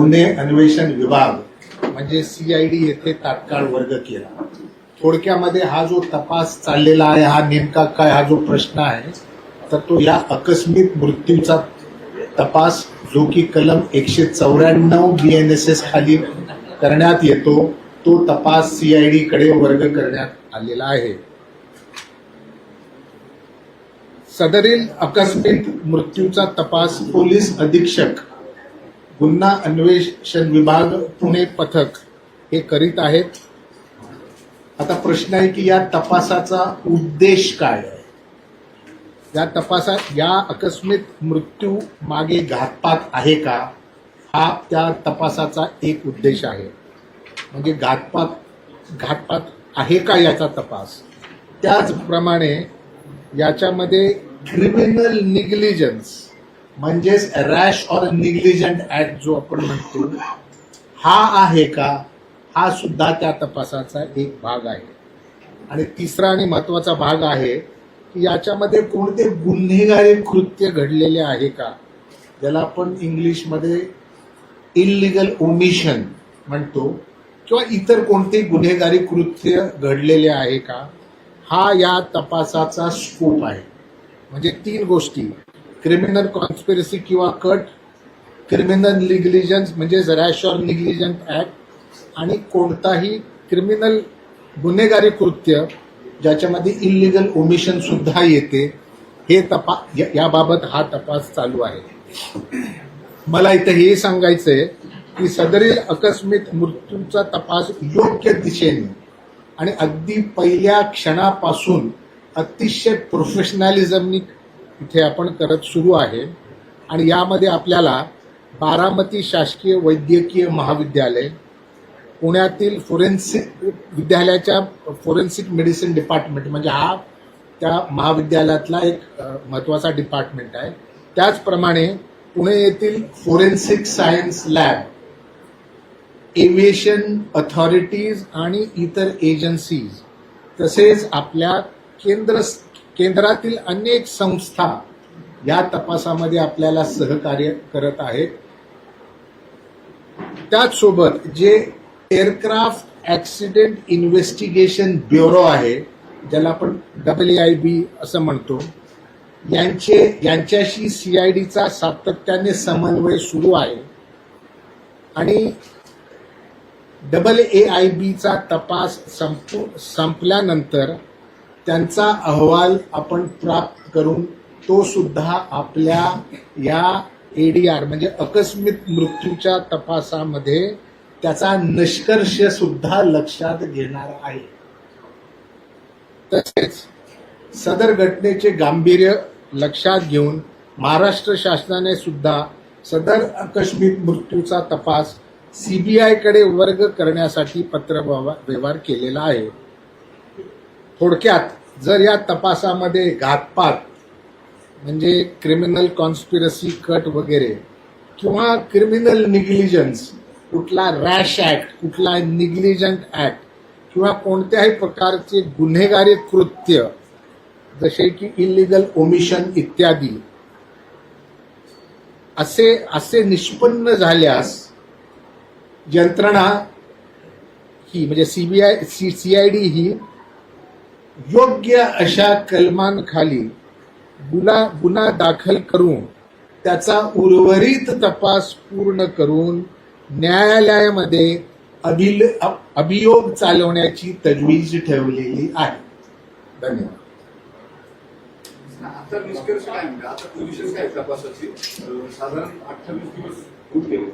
गुन्हे अन्वेषण विभाग म्हणजे सीआयडी येथे तात्काळ वर्ग केला। थोडक्यामध्ये हा जो तपास चाललेला आहे हा नेमका काय, हा जो प्रश्न आहे तर तो या आकस्मिक मृत्यूचा तपास जो की कलम 194 BNSS खाली करण्यात येतो तो तपास सीआयडी कडे वर्ग करण्यात आलेला आहे। सदरील आकस्मिक मृत्यूचा तपास पोलीस अधीक्षक गुन्हा अन्वेषण विभाग पुणे पथक हे करीत आहेत। आता प्रश्न आहे की या तपासाचा उद्देश काय आहे। या आकस्मिक मृत्यू मागे घातपात आहे का, हा त्या तपासाचा एक उद्देश आहे। म्हणजे घातपात आहे का याचा तपास। त्याचप्रमाणे याच्यामध्ये क्रिमिनल निग्लिजन्स म्हणजेच रॅश ऑर निग्लिजंट ऍक्ट जो आपण म्हणतो हा आहे का, हा सुद्धा त्या तपासाचा एक भाग आहे। आणि तिसरा आणि महत्वाचा भाग आहे की याच्यामध्ये कोणते गुन्हेगारी कृत्य घडलेले आहे का, ज्याला आपण इंग्लिशमध्ये इल्लिगल ओमिशन म्हणतो, किंवा इतर कोणते गुन्हेगारी कृत्य घडलेले आहे का, हा या तपासाचा स्कोप आहे। म्हणजे तीन गोष्टी, क्रिमिनल कॉन्स्पिरसी किंवा कट, क्रिमिनल निग्लिजन्स म्हणजे रॅश ऑर निग्लिजंट ऍक्ट, आणि कोणताही क्रिमिनल गुन्हेगारी कृत्य ज्याच्यामध्ये इल्लिगल ओमिशन सुद्धा येते, हे याबाबत हा तपास चालू आहे। मला इथे हे सांगायचंय की सदरील आकस्मिक मृत्यूचा तपास योग्य दिशेने आणि अगदी पहिल्या क्षणापासून अतिशय प्रोफेशनॅलिझमनी इथे आपण करत सुरू आहे। आणि यामध्ये आपल्याला बारामती शासकीय वैद्यकीय महाविद्यालय, पुण्यातील फोरेन्सिक विद्यालयाच्या फोरेन्सिक मेडिसिन डिपार्टमेंट म्हणजे हा त्या महाविद्यालयातला एक महत्वाचा डिपार्टमेंट आहे। त्याचप्रमाणे पुणे येथील forensic science lab, aviation authorities आणि इतर एजन्सीज, तसेच आपल्या केंद्रातील अनेक संस्था या तपासामध्ये आपल्याला सहकार्य करत आहेत। त्याचसोबत जे एअरक्राफ्ट ऍक्सिडेंट इन्व्हेस्टिगेशन ब्युरो आहे, ज्याला आपण AAIB असं म्हणतो, यांच्याशी सीआयडीचा सातत्याने समन्वय सुरू आहे। आणि AAIBचा तपास संपल्यानंतर त्यांचा अहवाल आपण प्राप्त करून तो सुद्धा आपल्या या ADR म्हणजे आकस्मिक मृत्यूच्या तपासामध्ये त्याचा निष्कर्ष सुद्धा लक्षात घेणार आहे। तसेच सदर घटनेचे गांभीर्य लक्षात घेऊन महाराष्ट्र शासनाने सुद्धा सदर आकस्मिक मृत्यूचा तपास CBI कडे वर्ग करण्यासाठी पत्रव्यवहार केलेला आहे। थोडक्यात जर या तपासामध्ये घातपात म्हणजे क्रिमिनल कॉन्स्पिरसी कट वगैरे किंवा क्रिमिनल निग्लिजन्स, कुठला रॅश ऍक्ट, कुठला निग्लिजंट ऍक्ट किंवा कोणत्याही प्रकारचे गुन्हेगारी कृत्य जसे की इल्लिगल ओमिशन इत्यादी असे निष्पन्न झाल्यास यंत्रणा ही म्हणजे CID ही योग्य अशा कलमांखाली गुन्हा दाखल करून त्याचा उर्वरित तपास पूर्ण करून न्यायालयामध्ये अभियोग चालवण्याची तजवीज ठेवलेली आहे। धन्यवाद। आता निष्कर्ष काय म्हणजे आता पोझिशन काय तपासाची साधारण 28 दिवस होते।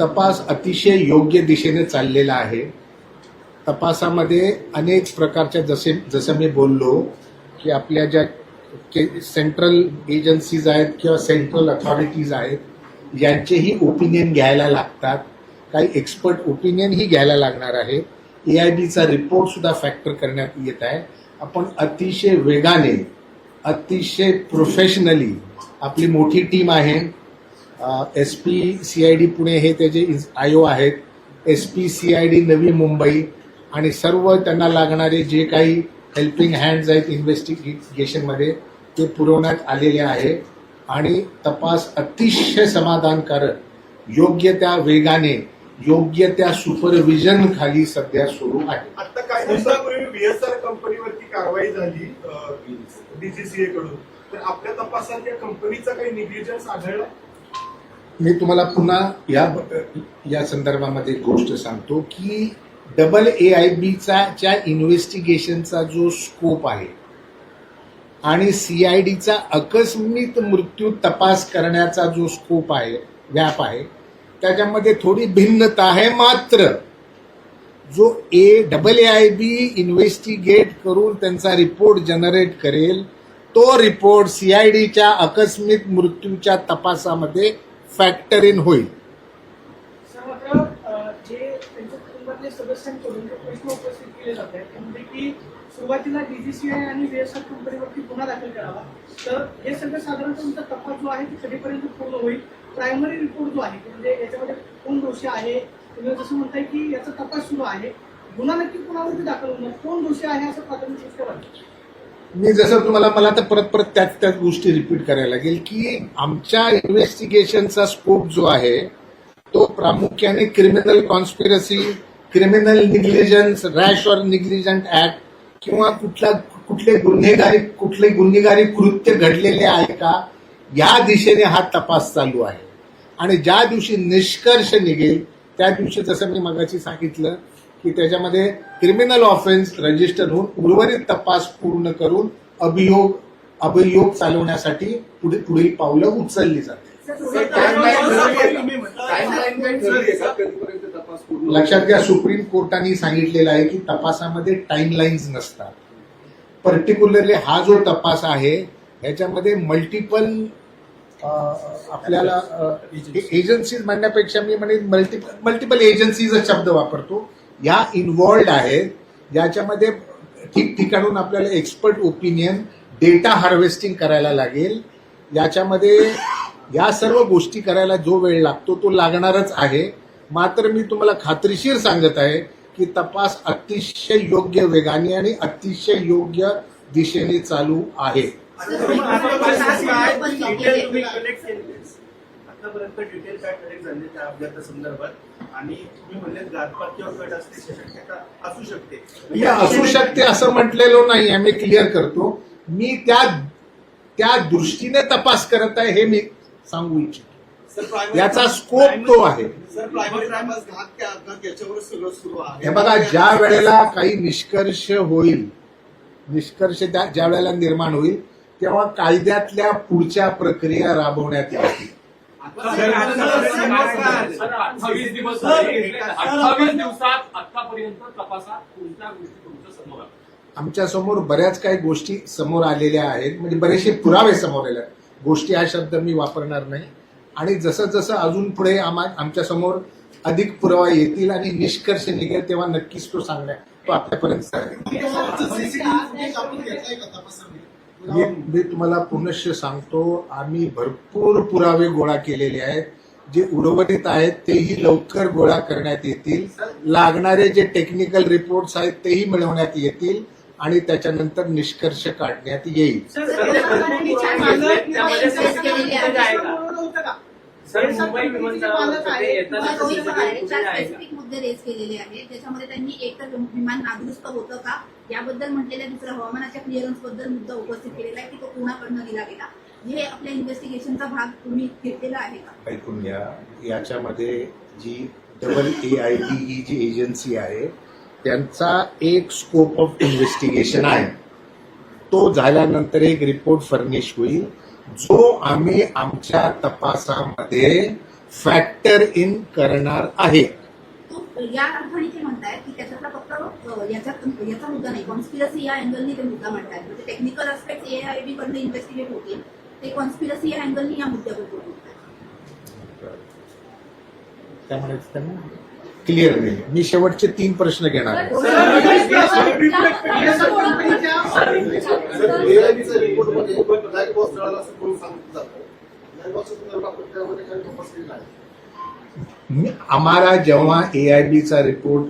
तपास अतिशय योग्य दिशेने चाललेला आहे। तपासामध्ये अनेक प्रकारच्या जसं मी बोललो की आपल्या ज्या सेंट्रल एजन्सीज आहेत किंवा सेंट्रल अथॉरिटीज आहेत यांचेही ओपिनियन घ्यायला लागतात, काही एक्सपर्ट ओपिनियन ही घ्यायला लागणार आहे। AIBचा रिपोर्ट सुद्धा फॅक्टर करण्यात येत आहे। आपण अतिशय वेगाने, अतिशय प्रोफेशनली, आपली मोठी टीम आहे, SP CID पुणे हे त्याचे IO आहेत, SP CID नवी मुंबई आणि सर्व त्यांना लागणारे जे काही हेल्पिंग हँड्स आहेत इन्व्हेस्टिगेशनमध्ये ते पुरवण्यात आलेले आहे। आणि तपास अतिशय समाधानकारक योग्य त्या वेगाने योग्य त्या सुपरविजन खाली सध्या सुरू आहे. आता काही दिवसापूर्वी बीएसआर कंपनीवरती कारवाई झाली डीजीसीए कडून, तर आपल्या तपासात या कंपनीचा काही निग्लिजन्स आढळला? मी तुम्हाला पुन्हा या संदर्भामध्ये एक गोष्ट सांगतो की AAIBच्या इन्व्हेस्टिगेशनचा जो स्कोप आहे आणि CIDचा आकस्मिक मृत्यू तपास करण्याचा जो स्कोप आहे, व्याप आहे, त्याच्यामध्ये थोडी भिन्नता आहे. मात्र जो AAIB इन्व्हेस्टिगेट करून त्यांचा रिपोर्ट जनरेट करेल तो रिपोर्ट CIDच्या आकस्मिक मृत्यूच्या तपासामध्ये फॅक्टर इन होईल. सर, मात्र जे त्यांच्या कुटुंबातल्या सदस्यांकडून जे प्रश्न उपस्थित केले जात आहेत ते म्हणजे की सुरुवातीला DGCI आणि बीएसआर कंपनीवरती गुन्हा दाखल करावा, तर हे सगळं साधारणतः तुमचा तपास जो आहे तो कधीपर्यंत पूर्ण होईल? प्रायमरी रिपोर्ट जो आहे म्हणजे याच्यामध्ये कोण दोषी आहे, तुम्ही जसं म्हणताय की याचा तपास सुरू आहे, गुन्हा नक्की कोणावरती दाखल होणार, कोण दोषी आहे असं प्राथमिक दृष्ट्या वाटतं? मी जसं मला तर परत त्याच गोष्टी रिपीट करायला लागेल की आमच्या इन्व्हेस्टिगेशनचा स्कोप जो आहे तो प्रामुख्याने criminal conspiracy, criminal negligence, rash और निग्लिजंट ऍक्ट किंवा कुठले गुन्हेगारी कृत्य घडलेले आहे का या दिशेने हा तपास चालू आहे. आणि ज्या दिवशी निष्कर्ष निघेल त्या दिवशी जसं मी मगाशी सांगितलं की त्याच्यामध्ये क्रिमिनल ऑफेन्स रजिस्टर होऊन उर्वरित तपास पूर्ण करून अभियोग चालवण्यासाठी पुढील पावलं उचलली जाते. लक्षात घ्या, सुप्रीम कोर्टाने सांगितलेलं आहे की तपासामध्ये टाइमलाईन्स नसतात. पर्टिक्युलरली हा जो तपास आहे ह्याच्यामध्ये मल्टिपल आपल्याला एजन्सीज म्हणण्यापेक्षा मी म्हणेन मल्टिपल एजन्सीचा शब्द वापरतो, या इन्व्हॉल्ड आहेत, ज्याच्यामध्ये ठिकठिकाणून आपल्याला एक्सपर्ट ओपिनियन, डेटा हार्वेस्टिंग करायला लागेल. याच्यामध्ये या सर्व गोष्टी करायला जो वेळ लागतो तो लागणारच आहे. मात्र मी तुम्हाला खात्रीशीर सांगत आहे की तपास अतिशय योग्य वेगाने आणि अतिशय योग्य दिशेने चालू आहे. आतापर्यंत डिटेल काय कलेक्ट झाले त्या अपघातासंदर्भात आणि तुम्ही म्हणले घातपात किंवा कट असण्याची शक्यता असू शकते? असू शकते असं म्हटलेलो नाही, आम्ही क्लिअर करतो. मी त्या दृष्टीने तपास करत आहे हे मी सांगू इच्छितो. याचा स्कोप तो आहे. सर, प्रायमरी तपास घात की अपघात याच्यावर सगळं सुरू आहे. हे बघा, ज्या वेळेला काही निष्कर्ष होईल, निष्कर्ष ज्या वेळेला निर्माण होईल तेव्हा कायद्यातल्या पुढच्या प्रक्रिया राबवण्यात येतील. 28 दिवसात आतापर्यंत तपासात कोणत्या गोष्टी तुमच्या समोर आल्या? आमच्या समोर बऱ्याच काही गोष्टी समोर आलेल्या आहेत, म्हणजे बरेचसे पुरावे समोर आले आहेत. गोष्टी हा शब्द मी वापरणार नाही. आणि जसं जसं अजून पुढे आमच्या समोर अधिक पुरावा येतील आणि निष्कर्ष निघेल तेव्हा नक्कीच तो तो आतापर्यंत मी तुम्हाला पुनश्च सांगतो, आम्ही भरपूर पुरावे गोळा केलेले आहेत. जे उर्वरित आहेत तेही लवकर गोळा करण्यात येतील. लागणारे जे टेक्निकल रिपोर्ट्स आहेत तेही मिळवण्यात येतील आणि त्याच्यानंतर निष्कर्ष काढण्यात येईल. सर, मुंबई विमानतळावर स्पेसिफिक मुद्दे रेज केलेले आहेत, ज्याच्यामध्ये त्यांनी एकतर विमान नादुरुस्त होतं का याबद्दल म्हटलेल्या, दुसऱ्या हवामानाच्या क्लिअरन्स बद्दल मुद्दा उपस्थित केलेला आहे की तो कोणाकडनं दिला गेला, हे आपल्या इन्व्हेस्टिगेशनचा भाग तुम्ही घेतलेला आहे का? ऐकून घ्या, याच्यामध्ये जी AAIB ही जी एजन्सी आहे त्यांचा एक स्कोप ऑफ इन्व्हेस्टिगेशन आहे. तो झाल्यानंतर एक रिपोर्ट फर्निश होईल जो आम्ही आमच्या तपासामध्ये फॅक्टर इन करणार आहे. या अर्थाने ते म्हणतायत की त्याच्यातला फक्त याचा मुद्दा नाही, कॉन्स्पिरसी या अँगलनी ते मुद्दा म्हणतात. म्हणजे टेक्निकल अस्पेक्ट AAIB कडनं इन्व्हेस्टिगेट होतील, ते कॉन्स्पिरसी या अँगलनी या मुद्द्याबद्दल बोलतात. त्यामुळे क्लिअर नाही. मी शेवटचे 3 प्रश्न घेणार आहे. आम्हाला जेव्हा AIBचा रिपोर्ट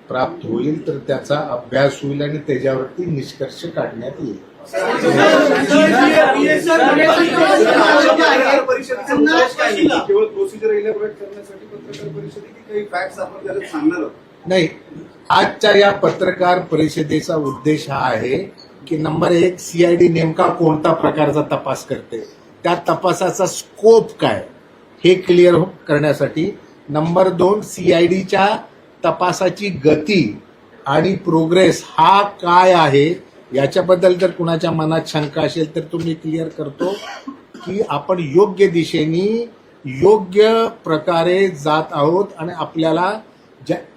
प्राप्त होईल तर त्याचा अभ्यास होईल आणि त्याच्यावरती निष्कर्ष काढण्यात येईल. केवळ प्रोसिजर इलॅबोरेट करण्यासाठी पत्रकार परिषदे की काही फॅक्ट्स आपण त्याला सांगणार आहोत? नाही, आजच्या या पत्रकार परिषदेचा उद्देश हा आहे की नंबर 1, सीआयडी नेमका कोणता प्रकारचा तपास करते, त्या तपासाचा स्कोप काय हे क्लिअर करण्यासाठी. नंबर 2, सीआयडीच्या तपासाची गती आणि प्रोग्रेस हा काय आहे याच्याबद्दल जर कुणाच्या मनात शंका असेल तर तुम्ही क्लिअर करतो की आपण योग्य दिशेने योग्य प्रकारे जात आहोत आणि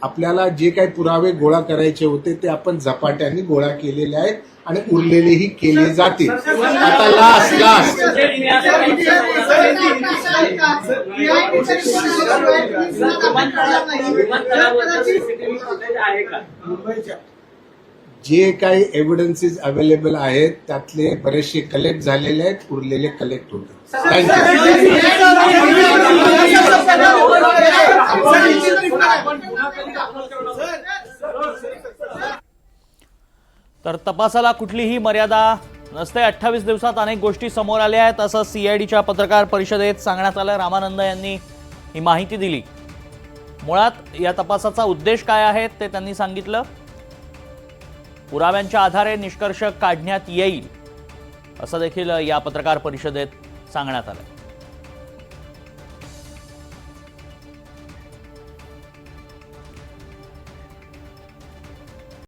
आपल्याला जे काही पुरावे गोळा करायचे होते ते आपण झपाट्याने गोळा केलेले आहेत आणि उरलेलेही केले जातील. आता लास्ट आहे का? जे काही एव्हिडन्सेस अवेलेबल आहेत त्यातले बरेचसे कलेक्ट झालेले आहेत, उरलेले कलेक्ट होतील. तर तपासाला कुठलीही मर्यादा नसते. 28 दिवसात अनेक गोष्टी समोर आल्या आहेत असं सीआयडीच्या पत्रकार परिषदेत सांगण्यात आलं. रामानंद यांनी ही माहिती दिली. मुळात या तपासाचा उद्देश काय आहे ते त्यांनी सांगितलं. पुराव्यांच्या आधारे निष्कर्ष काढण्यात येईल असं देखील या पत्रकार परिषदेत सांगण्यात आलं.